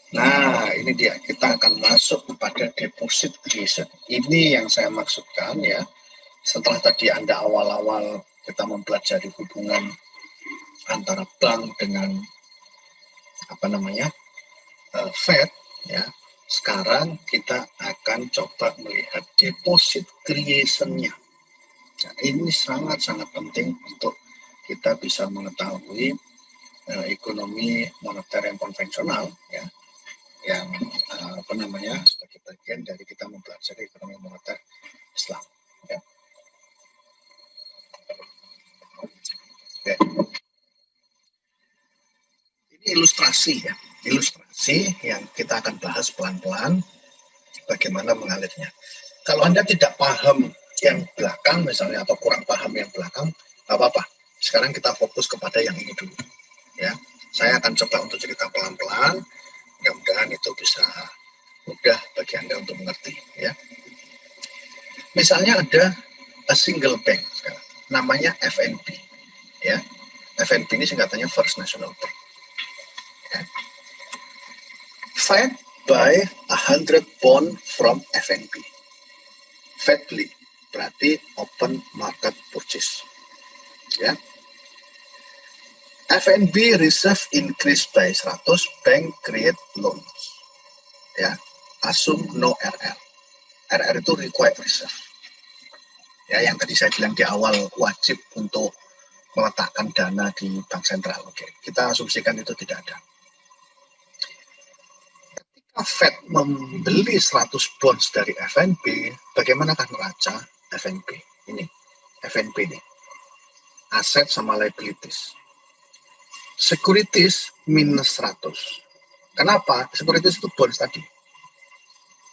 Nah, ini dia, kita akan masuk kepada deposit creation. Ini yang saya maksudkan ya, setelah tadi Anda awal-awal kita mempelajari hubungan antara bank dengan Fed ya. Sekarang kita akan coba melihat deposit creation-nya. Nah, ini sangat-sangat penting untuk kita bisa mengetahui ekonomi moneter yang konvensional ya, yang sebagai bagian dari kita mempelajari ekonomi moneter Islam. Ya. Oke. Ini ilustrasi ya, ilustrasi yang kita akan bahas pelan-pelan bagaimana mengalirnya. Kalau Anda tidak paham yang belakang misalnya atau kurang paham yang belakang, nggak apa-apa. Sekarang kita fokus kepada yang ini dulu. Ya, saya akan coba untuk cerita pelan-pelan. Mudah-mudahan itu bisa mudah bagi Anda untuk mengerti. Ya, misalnya ada a single bank sekarang, namanya FNB. Ya, FNB ini singkatannya First National Bank. Ya. Fed buy 100 bond from FNB. Fed beli, berarti open market purchase. Ya. FNB reserve increase by 100, bank create loans. Ya, assume no RR. RR itu required reserve. Ya, yang tadi saya bilang di awal wajib untuk meletakkan dana di bank sentral. Oke, kita asumsikan itu tidak ada. Ketika Fed membeli 100 bonds dari FNB, bagaimanakah neraca FNB? Ini, FNB ini. Aset sama liabilities. Securities minus 100. Kenapa? Securities itu bonds tadi.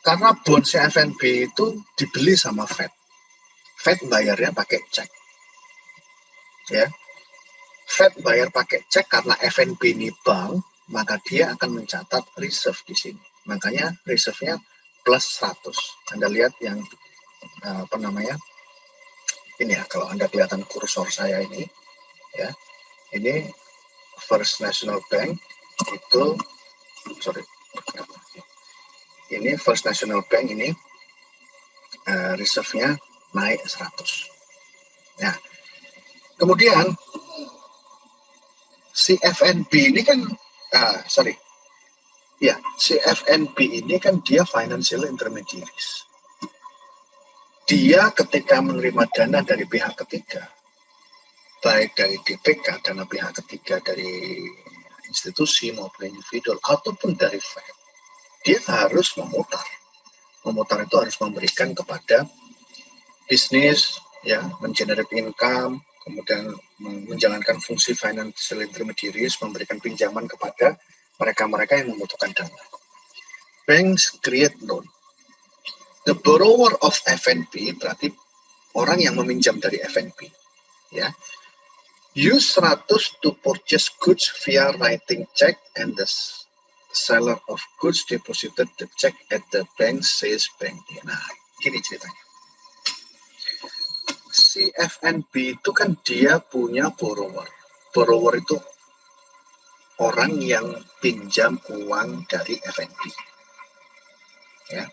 Karena bonds FNB itu dibeli sama Fed. Fed bayarnya pakai cek. Ya. Fed bayar pakai cek karena FNB ini bank, maka dia akan mencatat reserve di sini. Makanya reserve-nya plus 100. Anda lihat yang ini ya, kalau Anda kelihatan kursor saya ini, ya, ini First National Bank itu, ini First National Bank ini reserve-nya naik 100. Nah, kemudian si FNB ini kan, si FNB ini kan dia financial intermediaries. Dia ketika menerima dana dari pihak ketiga, baik dari BPK, dana pihak ketiga dari institusi maupun individual, ataupun dari Fed, dia harus memutar. Memutar itu harus memberikan kepada bisnis, ya, mengenerate income, kemudian menjalankan fungsi financial intermediaries, memberikan pinjaman kepada mereka-mereka yang membutuhkan dana. Banks create loan. The borrower of FNB berarti orang yang meminjam dari FNB, ya. Use 100 to purchase goods via writing check, and the seller of goods deposited the check at the bank, says bank. Nah, gini ceritanya. Si FNB itu kan dia punya borrower. Borrower itu orang yang pinjam uang dari FNB. Ya.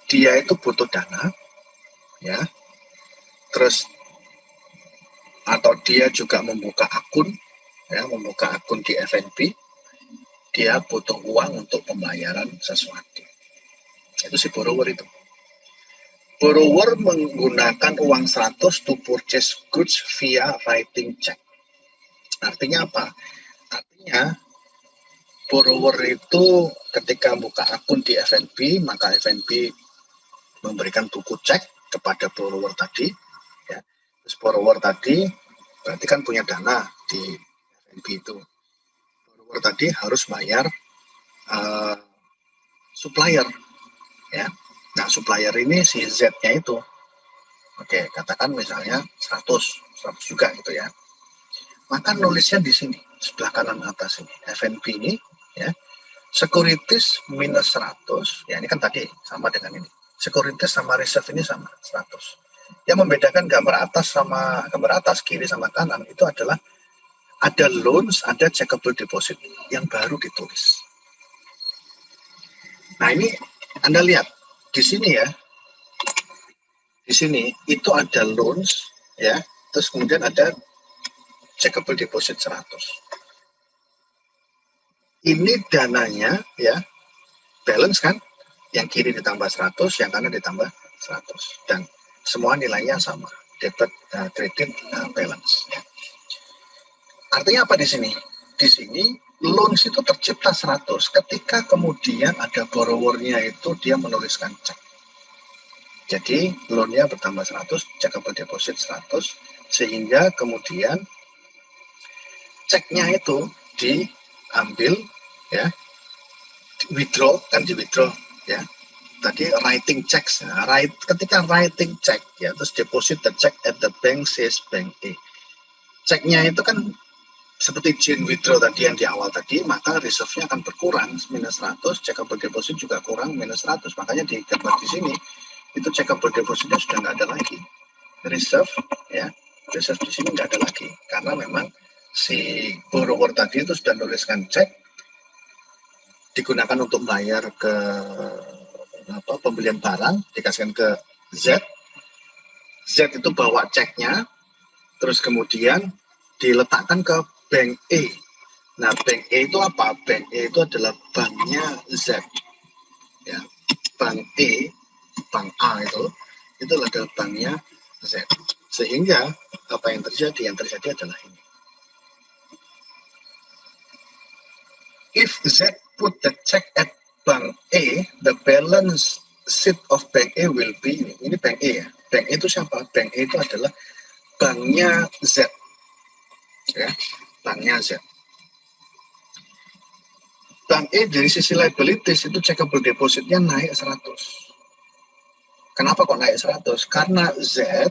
Dia itu butuh dana, ya. Terus atau dia juga membuka akun, ya, membuka akun di FNB. Dia butuh uang untuk pembayaran sesuatu. Itu si borrower itu. Borrower menggunakan uang 100 to purchase goods via writing check. Artinya apa? Artinya borrower itu ketika buka akun di FNB, maka FNB memberikan buku cek kepada borrower tadi. Ya. Terus borrower tadi berarti kan punya dana di FNB itu. Borrower tadi harus bayar supplier. Ya. Nah, supplier ini si Z-nya itu. Oke, katakan misalnya 100 juga gitu ya. Maka nulisnya di sini, sebelah kanan atas ini, FNB ini, ya, securities minus 100, ya ini kan tadi sama dengan ini. Securities sama reserve ini sama, 100. Yang membedakan gambar atas sama gambar atas, kiri sama kanan, itu adalah Ada loans, ada checkable deposit yang baru ditulis. Nah, ini Anda lihat di sini ya. Di sini itu ada loans ya, terus kemudian ada checkable deposit 100. Ini dananya ya, balance kan, yang kiri ditambah 100, yang kanan ditambah 100, dan semua nilainya sama, debit, credit, balance. Artinya apa di sini? Di sini loans itu tercipta 100 ketika kemudian ada borrowernya itu dia menuliskan cek. Jadi loannya bertambah 100, checkable deposit 100, sehingga kemudian ceknya itu diambil ya, withdraw kan, di withdraw ya. Tadi writing checks, ketika writing check ya, terus deposit the check at the bank says bank A. Ceknya itu kan seperti chain withdraw tadi yang di awal tadi, maka reserve-nya akan berkurang minus 100, checkable deposit juga kurang minus 100. Makanya di gambar di sini itu checkable depositnya sudah nggak ada lagi. Reserve ya, reserve di sini nggak ada lagi karena memang si borrower tadi itu sudah nuliskan cek digunakan untuk bayar ke pembelian barang, dikasihkan ke Z. Z itu bawa ceknya, terus kemudian diletakkan ke bank E. Nah, bank E itu apa? Bank E itu adalah banknya Z. Ya, bank E, bank A itu adalah banknya Z. Sehingga apa yang terjadi? Yang terjadi adalah ini. If Z put the check at bank A, the balance sheet of bank A will be, ini bank E ya. Bank E itu siapa? Bank E itu adalah banknya Z. Ya, banknya Z. Bank E dari sisi liabilities itu checkable depositnya naik 100. Kenapa kok naik 100? Karena Z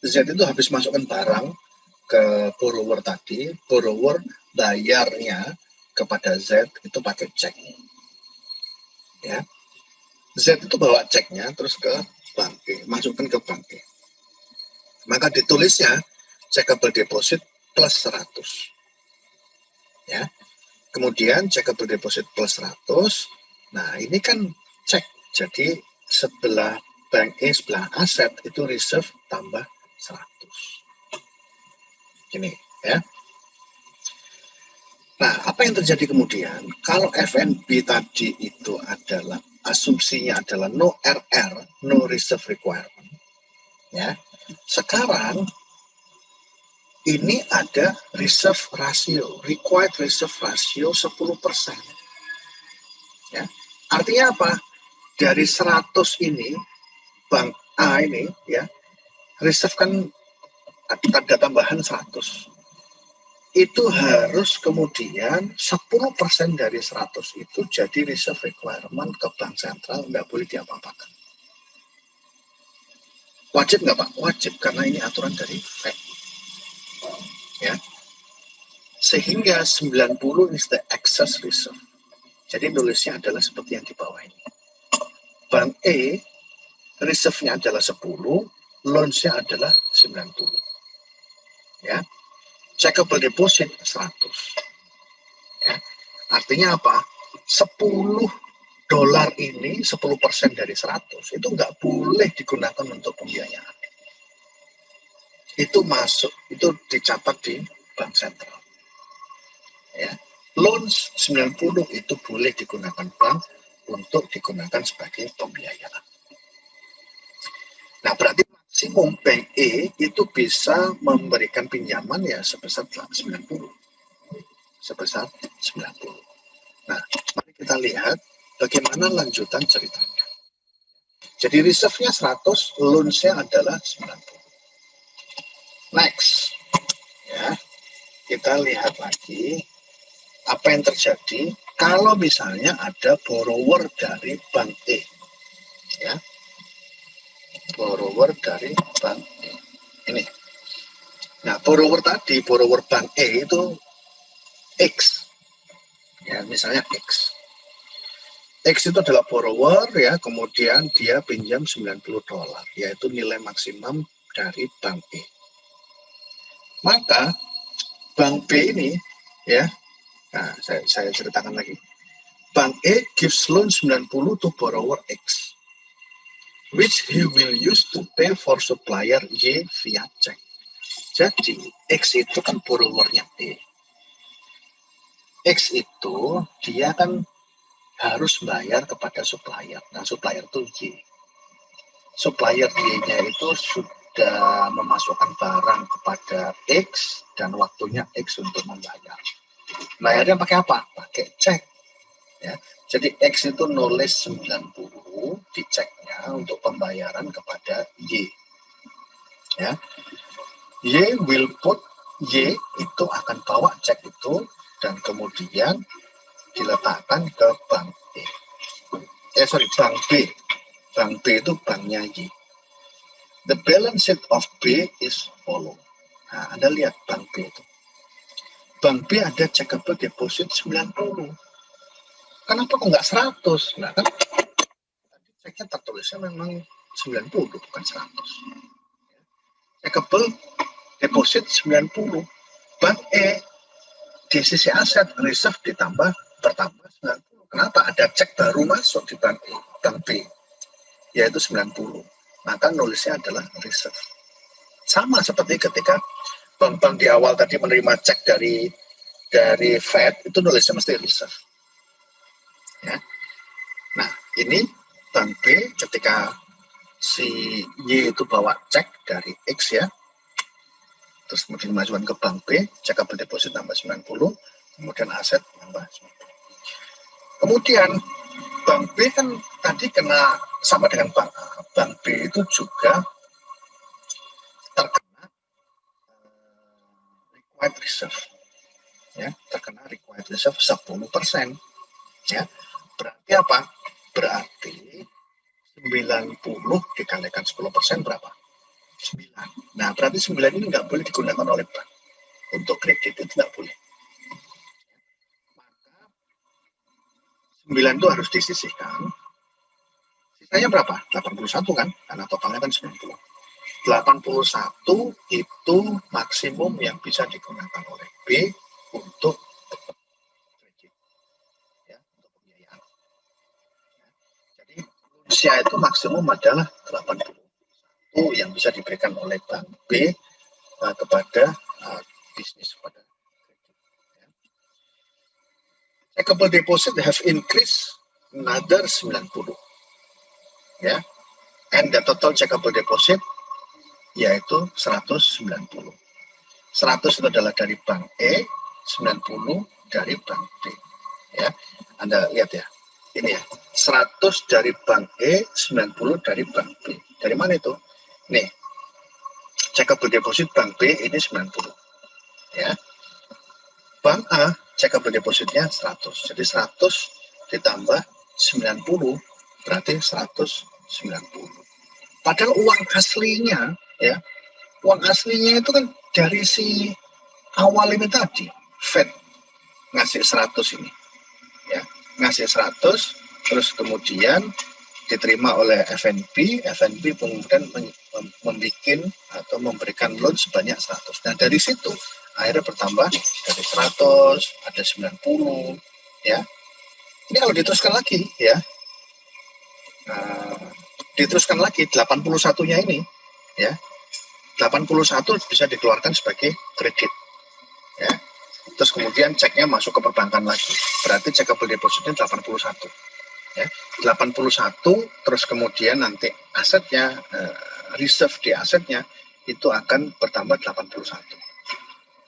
itu habis masukkan barang ke borrower tadi, borrower bayarnya kepada Z itu pakai cek. Ya. Z itu bawa ceknya terus ke bank E, masukkan ke bank E. Maka ditulisnya checkable deposit plus 100. Ya. Kemudian checkable deposit plus 100. Nah, ini kan cek. Jadi sebelah bank E, sebelah aset itu reserve tambah 100. Gini ya. Nah, apa yang terjadi kemudian? Kalau FNB tadi itu adalah asumsinya adalah no RR, no reserve requirement. Ya. Sekarang ini ada reserve ratio, required reserve ratio 10%. Ya. Artinya apa? Dari 100 ini, bank A ini, ya, reserve kan ada tambahan 100. Itu harus kemudian 10% dari 100 itu jadi reserve requirement ke bank sentral, nggak boleh diapa-apakan. Wajib nggak Pak? Wajib, karena ini aturan dari Fed. Ya. Sehingga 90 is the excess reserve. Jadi nulisnya adalah seperti yang di bawah ini. Bank E, reserve-nya adalah 10, loans-nya adalah 90. Ya. Checkable deposit 100. Ya. Artinya apa? 10 dolar ini, 10% dari 100, itu nggak boleh digunakan untuk pembiayaan. Itu masuk, itu dicatat di bank sentral. Ya. Loans 90 itu boleh digunakan bank untuk digunakan sebagai pembiayaan. Nah, berarti maksimum bank E itu bisa memberikan pinjaman ya sebesar 90. Sebesar 90. Nah, mari kita lihat bagaimana lanjutan ceritanya. Jadi reserve-nya 100, loans-nya adalah 90. Next. Ya. Kita lihat lagi apa yang terjadi kalau misalnya ada borrower dari bank E. Ya. Borrower dari bank E. Ini. Nah, borrower tadi, borrower bank E itu X. Ya, misalnya X. X itu adalah borrower ya, kemudian dia pinjam 90 dolar, yaitu nilai maksimum dari bank E. Maka Bank B ini, ya, nah, saya ceritakan lagi. Bank E gives loan 90 to borrower X, which he will use to pay for supplier Y via check. Jadi, X itu kan borrowernya E. X itu dia kan harus bayar kepada supplier. Nah, supplier itu Y. Supplier Y-nya itu sudah memasukkan barang kepada X dan waktunya X untuk membayar. Bayarnya pakai apa? Pakai cek. Ya. Jadi X itu nulis 90 di ceknya untuk pembayaran kepada Y. Ya. Y will put, Y itu akan bawa cek itu dan kemudian diletakkan ke bank E. Bank B. Bank B itu banknya Y. The balance sheet of B is follow. Nah, Anda lihat bank B itu. Bank B ada checkable deposit 90. Kenapa kok nggak 100? Nah, kan ceknya tertulisnya memang 90, bukan 100. Checkable deposit 90. Bank E di sisi aset reserve bertambah 90. Kenapa? Ada cek baru masuk di bank E, bank B, yaitu 90. Maka nulisnya adalah reserve. Sama seperti ketika bank-bank di awal tadi menerima cek dari Fed, itu nulisnya mesti reserve. Ya. Nah, ini bank B ketika si Y itu bawa cek dari X, ya, terus kemudian dimasukkan ke bank B, checkable deposit tambah 90, kemudian aset tambah 90. Kemudian bank B kan tadi kena sama dengan bank A. Bank B itu juga terkena required reserve, ya, terkena required reserve 10%. Ya, berarti apa? Berarti 90 dikalikan 10% berapa? 9. Nah, berarti 9 ini nggak boleh digunakan oleh bank. Untuk kredit itu nggak boleh. Maka 9 itu harus disisihkan. Sisanya berapa? 81 kan? Karena totalnya kan 90. 81 itu maksimum yang bisa digunakan oleh B untuk kredit. Ya, untuk pembiayaan. Jadi, usia itu maksimum adalah 81 yang bisa diberikan oleh bank B kepada bisnis, pada kredit. Checkable deposit have increased another 90. Ya. And the total checkable deposit yaitu 190. 100 itu adalah dari bank E, 90 dari bank B. Ya. Anda lihat ya. Ini ya. 100 dari bank E, 90 dari bank B. Dari mana itu? Nih. Checkable deposit bank B ini 90. Ya. Bank A checkable depositnya 100. Jadi 100 ditambah 90 berarti 190. Padahal uang aslinya, ya, uang aslinya itu kan dari si awal ini tadi, Fed ngasih 100 ini, ya, ngasih 100, terus kemudian diterima oleh FNB kemudian membuat atau memberikan loan sebanyak 100. Nah, dari situ akhirnya bertambah dari 100, ada 90, ya. Ini kalau diteruskan lagi, ya, diteruskan lagi 81-nya ini, ya, 81 bisa dikeluarkan sebagai kredit, ya. Terus kemudian ceknya masuk ke perbankan lagi, berarti checkable depositnya 81, ya. 81 terus kemudian nanti asetnya, reserve di asetnya itu akan bertambah 81.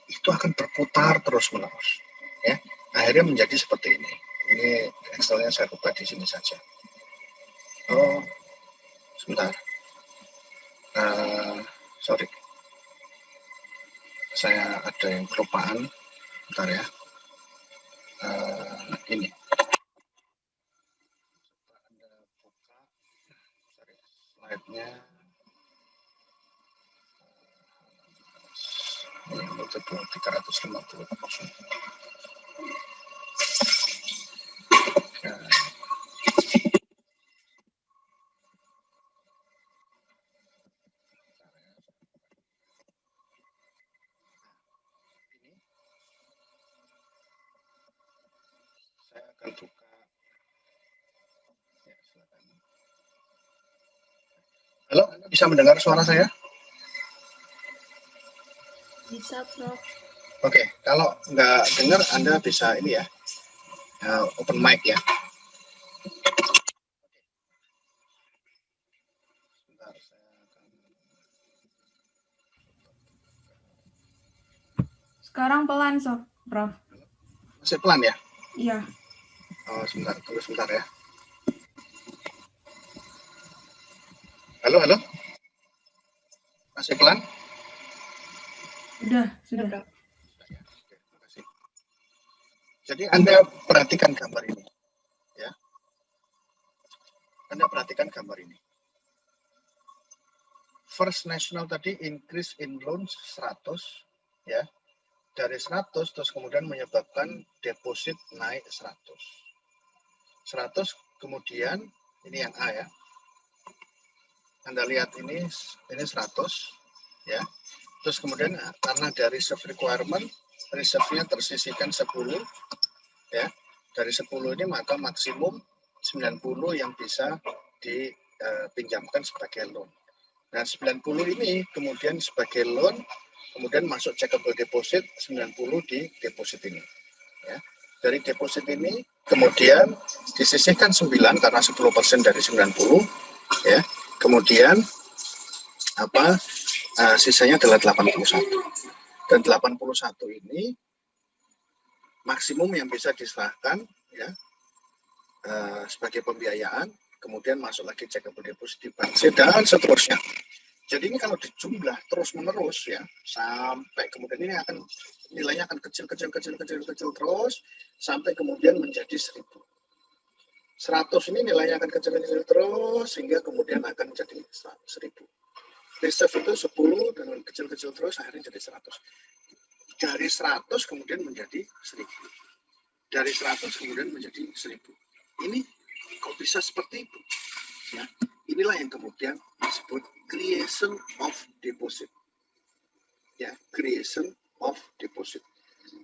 Itu akan berputar terus menerus, ya. Akhirnya menjadi seperti ini. Ini Excelnya saya buka di sini saja. Oh, sebentar. Sorry, saya ada yang kelupaan. Bentar ya. Ini. Anda buka, sorry, slide-nya. Ini itu 350. buka. Ya, silakan. Halo, Anda bisa mendengar suara saya? Bisa, Prof. Oke, kalau nggak dengar, Anda bisa ini ya, open mic ya. Sebentar, saya akan... Sekarang pelan, Prof. Masih pelan ya? Iya. Oh, sebentar, tunggu sebentar ya. Halo, halo? Masih pelan? Sudah. Oke, terima kasih. Jadi Anda perhatikan gambar ini, ya. Anda perhatikan gambar ini. First National tadi increase in loans 100, ya. Dari 100 terus kemudian menyebabkan deposit naik 100. 100 kemudian ini yang A ya. Anda lihat ini 100 ya. Terus kemudian karena dari reserve requirement, reserve-nya tersisihkan 10 ya. Dari 10 ini maka maksimum 90 yang bisa dipinjamkan sebagai loan. Nah, 90 ini kemudian sebagai loan, kemudian masuk checkable deposit 90 di deposit ini. Ya. Dari deposit ini kemudian disisihkan 9 karena 10% dari 90 ya. Kemudian sisanya adalah 81. Dan 81 ini maksimum yang bisa diserahkan ya sebagai pembiayaan, kemudian masuk lagi checkable deposit di bank dan seterusnya. Jadi ini kalau dijumlah terus menerus ya sampai kemudian ini akan nilainya akan kecil terus sampai kemudian menjadi 1000. 100 ini nilainya akan kecil terus sehingga kemudian akan menjadi 1000. Reserve itu 10 dan kecil terus akhirnya jadi 100. Dari 100 kemudian menjadi 1000. Dari 100 kemudian menjadi 1000. Ini kok bisa seperti itu? Ya, inilah yang kemudian disebut creation of deposit. Ya, creation of deposit.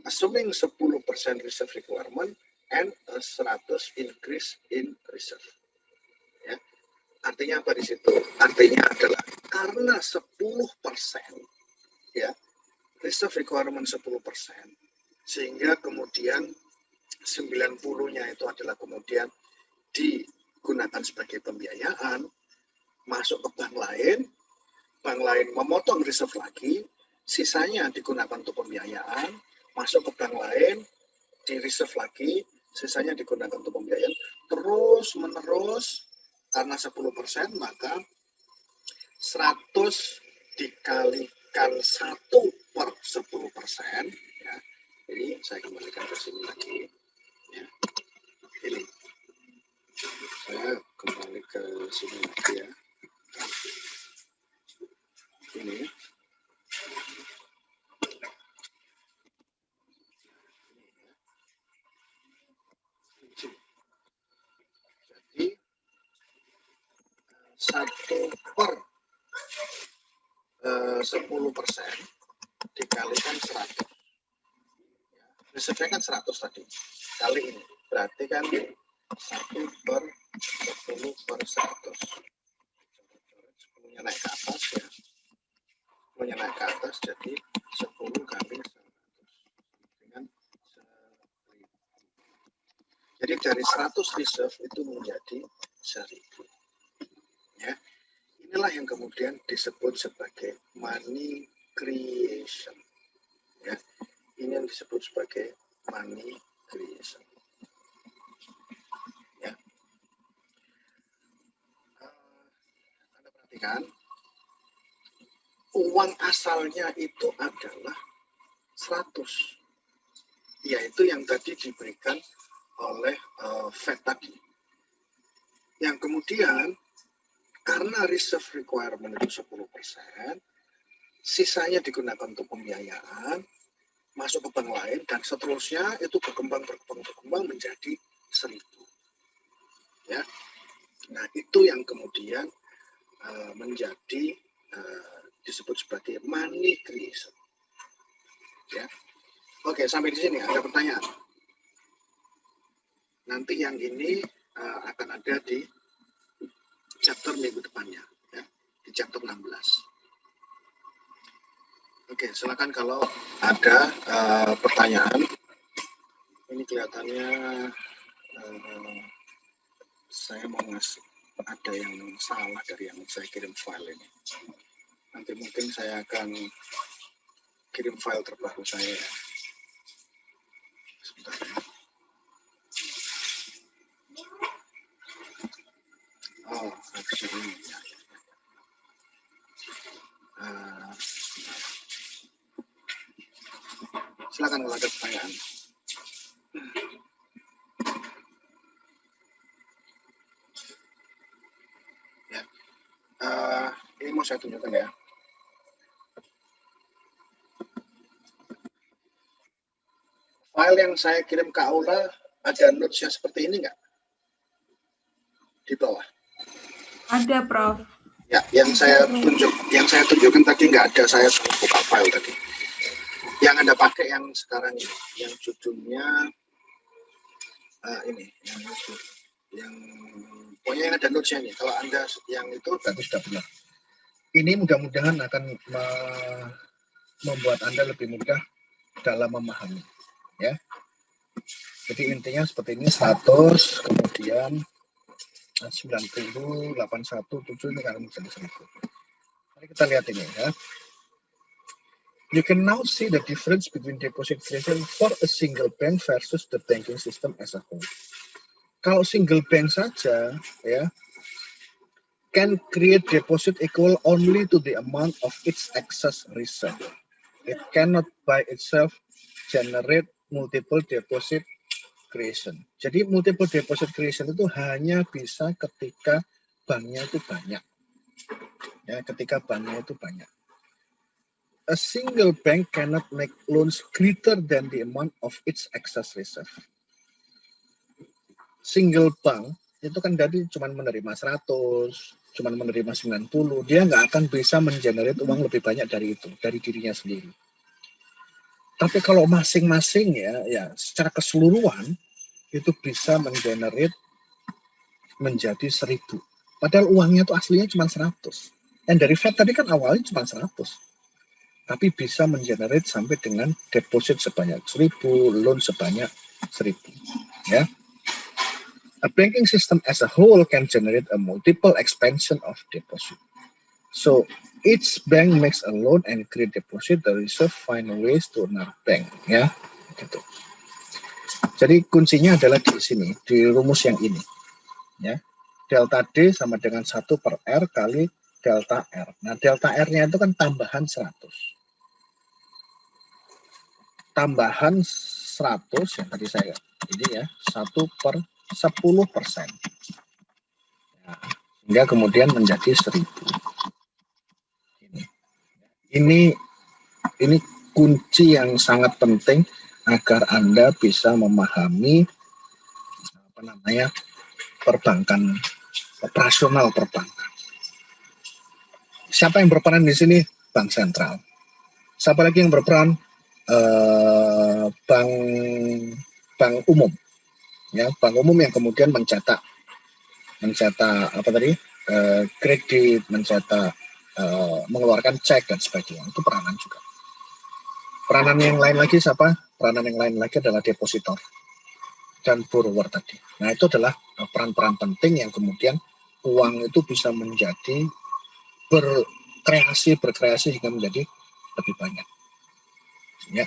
Assuming 10% reserve requirement and a 100 increase in reserve. Ya. Artinya apa di situ? Artinya adalah karena 10% ya, reserve requirement 10%, sehingga kemudian 90-nya itu adalah kemudian digunakan sebagai pembiayaan, masuk ke bank lain memotong reserve lagi, sisanya digunakan untuk pembiayaan, masuk ke bank lain, di reserve lagi, sisanya digunakan untuk pembiayaan, terus menerus karena 10% maka 100 dikalikan 1/10% ya. Jadi saya kembalikan ke sini lagi ya. Ini saya kembali ke sini lagi ya. Ini jadi 1/10% dikalikan 100. Reserve-nya kan 100 tadi. Kali ini berarti kan 1/10/100. 10-nya naik ke atas ya. 10-nya naik ke atas jadi 10 kali 100 dengan 1000. Jadi dari 100 reserve itu menjadi 1000. Ya. Inilah yang kemudian disebut sebagai money creation. Ya. Ini yang disebut sebagai money creation. Ya. Anda perhatikan, uang asalnya itu adalah 100, yaitu yang tadi diberikan oleh Fed tadi. Yang kemudian karena reserve requirement itu 10%, sisanya digunakan untuk pembiayaan, masuk ke bank lain, dan seterusnya itu berkembang menjadi 1000. Ya. Nah, itu yang kemudian menjadi disebut sebagai money creation. Ya. Oke, sampai di sini ada pertanyaan? Nanti yang ini akan ada di chapter minggu depannya, ya, di chapter 16. Oke, silakan kalau ada pertanyaan. Ini kelihatannya saya mau ngasih, ada yang salah dari yang saya kirim file ini. Nanti mungkin saya akan kirim file terbaru saya. Sebentar ya. Oh, ini. Silakan kalau ada pertanyaan. Ya. Ini mau saya tunjukkan ya. File yang saya kirim ke Aula ada notes-nya seperti ini nggak? Di bawah. Ada, Prof. Ya, yang saya tunjukkan tadi nggak ada, saya salah buka file tadi. Yang Anda pakai yang sekarang ini, yang judulnya ini, yang pokoknya yang ada notes-nya ini. Kalau Anda yang itu berarti sudah benar. Ini mudah-mudahan akan membuat Anda lebih mudah dalam memahami, ya. Jadi intinya seperti ini, status, kemudian 90, 817 ini akan menjadi 1000. Mari kita lihat ini ya. You can now see the difference between deposit creation for a single bank versus the banking system as a whole. Kalau single bank saja, ya, can create deposit equal only to the amount of its excess reserve. It cannot by itself generate multiple deposit creation. Jadi multiple deposit creation itu hanya bisa ketika banknya itu banyak. Ya, ketika banknya itu banyak. A single bank cannot make loans greater than the amount of its excess reserve. Single bank itu kan tadi cuma menerima 100, cuma menerima 90, dia nggak akan bisa mengenerate uang lebih banyak dari itu, dari dirinya sendiri. Tapi kalau masing-masing ya secara keseluruhan itu bisa mengenerate menjadi 1000. Padahal uangnya itu aslinya cuma 100. Dan dari Fed tadi kan awalnya cuma 100. Tapi bisa mengenerate sampai dengan deposit sebanyak 1000, loan sebanyak 1000. Ya. A banking system as a whole can generate a multiple expansion of deposit. So each bank makes a loan and create deposit. The reserve find ways to another bank. Ya, gitu. Jadi kuncinya adalah di sini, di rumus yang ini. Ya. Delta D sama dengan 1 per R kali delta R. Nah, delta R-nya itu kan tambahan 100. Tambahan 100 yang tadi saya ini ya 1 per 10%. Nah, sehingga kemudian menjadi 1000. Ini kunci yang sangat penting agar Anda bisa memahami perbankan, operasional perbankan. Siapa yang berperan di sini? Bank sentral. Siapa lagi yang berperan? Bank umum, ya, bank umum yang kemudian mencetak apa tadi, kredit, mencetak, mengeluarkan cek dan sebagainya. Itu peranan juga. Peranan yang lain lagi siapa? Peranan yang lain lagi adalah depositor dan borrower tadi. Nah, itu adalah peran-peran penting yang kemudian uang itu bisa menjadi berkreasi hingga menjadi lebih banyak. Ya.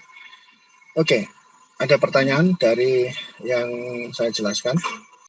Oke, ada pertanyaan dari yang saya jelaskan?